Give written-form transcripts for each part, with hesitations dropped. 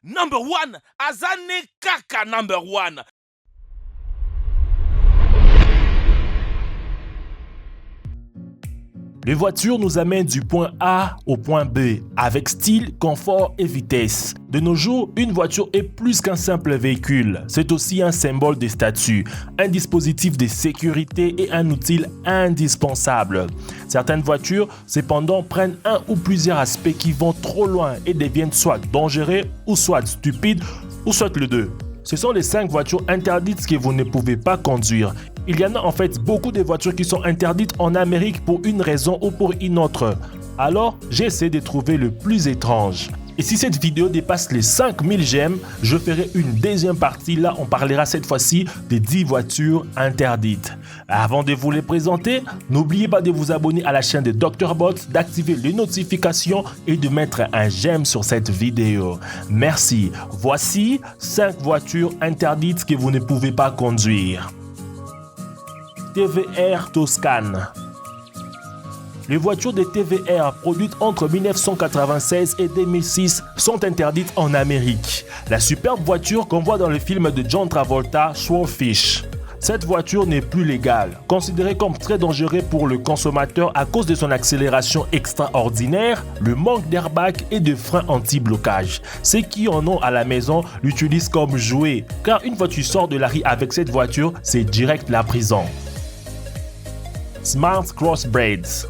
Number one, Azane Kaka number one. Les voitures nous amènent du point A au point B, avec style, confort et vitesse. De nos jours, une voiture est plus qu'un simple véhicule. C'est aussi un symbole de statut, un dispositif de sécurité et un outil indispensable. Certaines voitures, cependant, prennent un ou plusieurs aspects qui vont trop loin et deviennent soit dangereux ou soit stupides ou soit les deux. Ce sont les 5 voitures interdites que vous ne pouvez pas conduire. Il y en a en fait beaucoup de voitures qui sont interdites en Amérique pour une raison ou pour une autre. Alors, j'ai essayé de trouver le plus étrange. Et si cette vidéo dépasse les 5000 j'aime, je ferai une deuxième partie. Là, on parlera cette fois-ci des 10 voitures interdites. Avant de vous les présenter, n'oubliez pas de vous abonner à la chaîne de Dr Bot, d'activer les notifications et de mettre un j'aime sur cette vidéo. Merci. Voici 5 voitures interdites que vous ne pouvez pas conduire. TVR Toscane. Les voitures de TVR produites entre 1996 et 2006 sont interdites en Amérique. La superbe voiture qu'on voit dans le film de John Travolta, Swordfish. Cette voiture n'est plus légale, considérée comme très dangereuse pour le consommateur à cause de son accélération extraordinaire, le manque d'airbag et de freins anti-blocage. Ceux qui en ont à la maison l'utilisent comme jouet, car une fois que tu sors de la rue avec cette voiture, c'est direct la prison. Smart Crossbreds.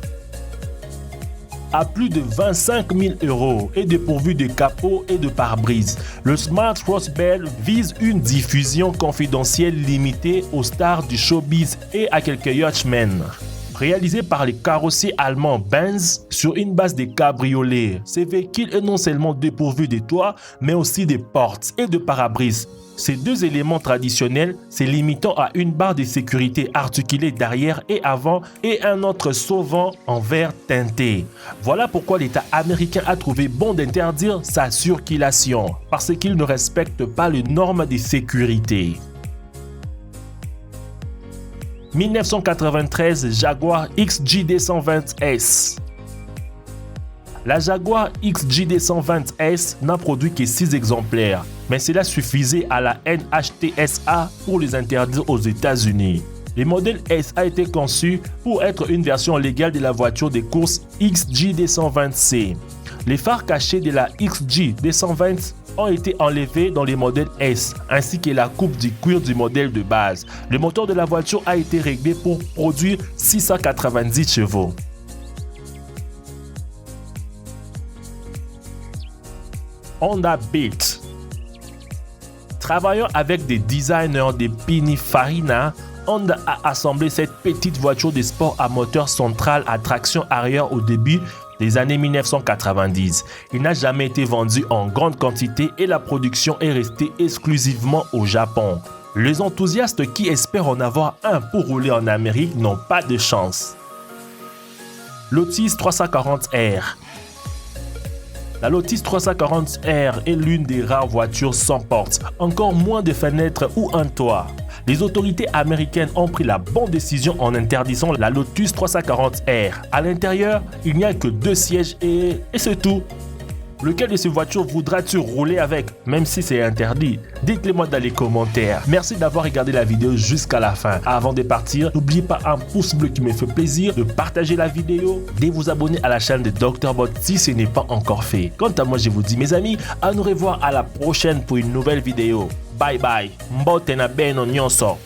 À plus de 25 000 € et dépourvu de capot et de pare-brise, le Smart Crossbred vise une diffusion confidentielle limitée aux stars du showbiz et à quelques yachtsmen. Réalisé par les carrossiers allemands Benz sur une base de cabriolet, ce véhicule est non seulement dépourvu de toit, mais aussi de portes et de pare-brise. Ces deux éléments traditionnels se limitant à une barre de sécurité articulée derrière et avant et un autre sauvant en verre teinté. Voilà pourquoi l'État américain a trouvé bon d'interdire sa circulation, parce qu'il ne respecte pas les normes de sécurité. 1993 Jaguar XJ220S. La Jaguar XJ220S n'a produit que 6 exemplaires, mais cela suffisait à la NHTSA pour les interdire aux États-Unis. Le modèle S a été conçu pour être une version légale de la voiture de course XJ220C. Les phares cachés de la XJ220 ont été enlevés dans les modèles S, ainsi que la coupe du cuir du modèle de base. Le moteur de la voiture a été réglé pour produire 690 chevaux. Honda Beat. Travaillant avec des designers de Pininfarina, Honda a assemblé cette petite voiture de sport à moteur central à traction arrière au début des années 1990. Il n'a jamais été vendu en grande quantité et la production est restée exclusivement au Japon. Les enthousiastes qui espèrent en avoir un pour rouler en Amérique n'ont pas de chance. Lotus 340R. La Lotus 340R est l'une des rares voitures sans porte, encore moins de fenêtres ou un toit. Les autorités américaines ont pris la bonne décision en interdisant la Lotus 340R. À l'intérieur, il n'y a que 2 sièges et c'est tout. Lequel de ces voitures voudras-tu rouler avec, même si c'est interdit? Dites-le moi dans les commentaires. Merci d'avoir regardé la vidéo jusqu'à la fin. Avant de partir, n'oubliez pas un pouce bleu qui me fait plaisir, de partager la vidéo, de vous abonner à la chaîne de Dr Bot si ce n'est pas encore fait. Quant à moi, je vous dis mes amis, à nous revoir à la prochaine pour une nouvelle vidéo. Bye bye. Mbote na beno nyonso.